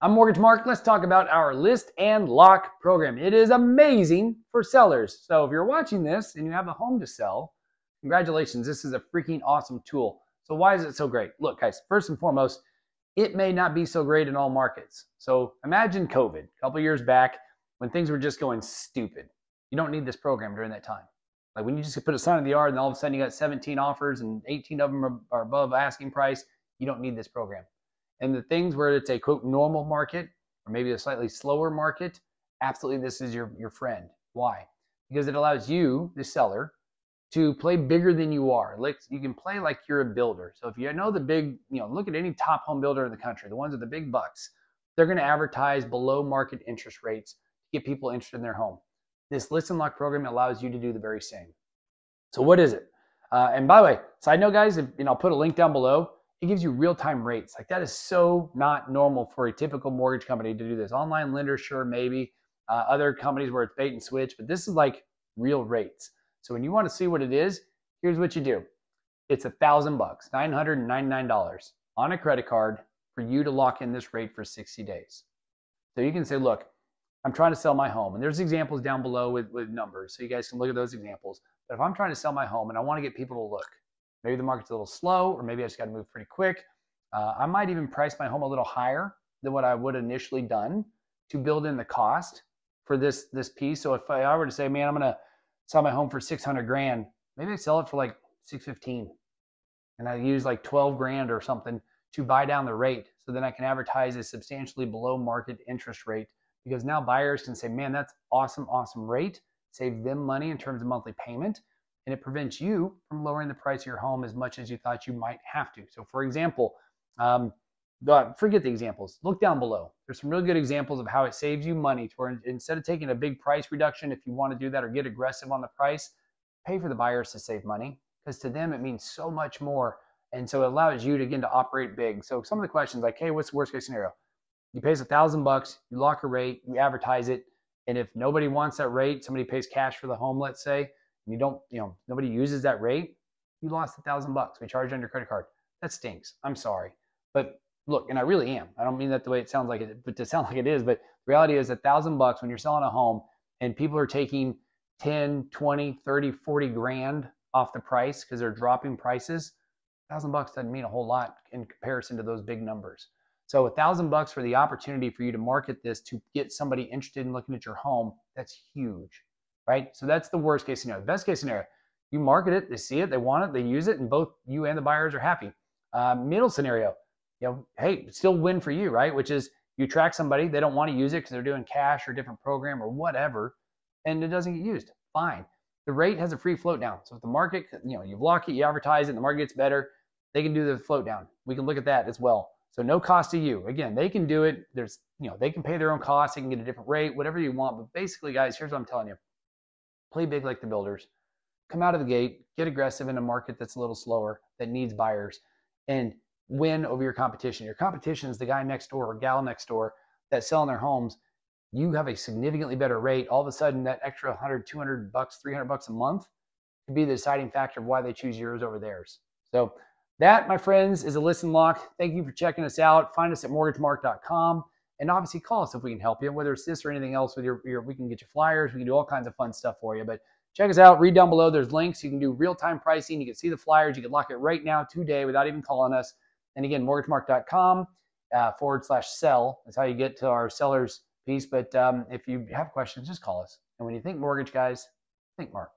I'm Mortgage Mark. Let's talk about our list and lock program. It is amazing for sellers. So if you're watching this and you have a home to sell, congratulations. This is a freaking awesome tool. So why is it so great? Look, guys, first and foremost, it may not be so great in all markets. So imagine COVID a couple years back when things were just going stupid. You don't need this program during that time. Like when you just put a sign in the yard and all of a sudden you got 17 offers and 18 of them are above asking price, you don't need this program. And the things where it's a quote normal market or maybe a slightly slower market, absolutely this is your friend. Why? Because it allows you, the seller, to play bigger than you are. Like you can play like you're a builder. So if you know the big, look at any top home builder in the country, the ones with the big bucks, they're going to advertise below market interest rates to get people interested in their home. This list and lock program allows you to do the very same. So what is it? And by the way, side note guys, I'll put a link down below. It gives you real-time rates. Like that is so not normal for a typical mortgage company to do this. Online lenders, sure, maybe. Other companies where it's bait and switch, but this is like real rates. So when you want to see what it is, here's what you do. It's $1,000, $999 on a credit card for you to lock in this rate for 60 days. So you can say, look, I'm trying to sell my home. And there's examples down below with numbers. So you guys can look at those examples. But if I'm trying to sell my home and I want to get people to look, maybe the market's a little slow, or maybe I just got to move pretty quick. I might even price my home a little higher than what I would initially done to build in the cost for this piece. So if I were to say, man, I'm going to sell my home for 600 grand, maybe I sell it for like 615, and I use like 12 grand or something to buy down the rate. So then I can advertise a substantially below market interest rate, because now buyers can say, man, that's awesome, awesome rate. Save them money in terms of monthly payment. And it prevents you from lowering the price of your home as much as you thought you might have to. So for example, forget the examples. Look down below. There's some really good examples of how it saves you money to where instead of taking a big price reduction, if you want to do that or get aggressive on the price, pay for the buyers to save money, because to them it means so much more. And so it allows you to, again, to operate big. So some of the questions like, hey, what's the worst case scenario? You pay us $1,000, you lock a rate, you advertise it. And if nobody wants that rate, somebody pays cash for the home, let's say, and you don't, nobody uses that rate, you lost $1,000. We charge you on your credit card. That stinks. I'm sorry. But look, and I really am. I don't mean that the way it sounds like it, but to sound like it is. But the reality is $1,000 when you're selling a home and people are taking 10, 20, 30, 40 grand off the price because they're dropping prices, $1,000 doesn't mean a whole lot in comparison to those big numbers. So $1,000 for the opportunity for you to market this to get somebody interested in looking at your home, that's huge, right? So that's the worst case scenario. The best case scenario, you market it, they see it, they want it, they use it, and both you and the buyers are happy. Middle scenario, hey, still win for you, right? Which is you attract somebody, they don't want to use it because they're doing cash or a different program or whatever, and it doesn't get used. Fine. The rate has a free float down. So if the market, you block it, you advertise it, and the market gets better, they can do the float down. We can look at that as well. So no cost to you. Again, they can do it. There's, they can pay their own costs. They can get a different rate, whatever you want. But basically, guys, here's what I'm telling you. Play big like the builders. Come out of the gate, get aggressive in a market that's a little slower, that needs buyers, and win over your competition. Your competition is the guy next door or gal next door that's selling their homes. You have a significantly better rate. All of a sudden, that extra $100, $200, $300 a month could be the deciding factor of why they choose yours over theirs. So that, my friends, is a list and lock. Thank you for checking us out. Find us at mortgagemark.com, and obviously call us if we can help you, whether it's this or anything else. With we can get you flyers. We can do all kinds of fun stuff for you. But check us out. Read down below. There's links. You can do real-time pricing. You can see the flyers. You can lock it right now today without even calling us. And again, mortgagemark.com /sell. That's how you get to our sellers piece. But if you have questions, just call us. And when you think mortgage, guys, think Mark.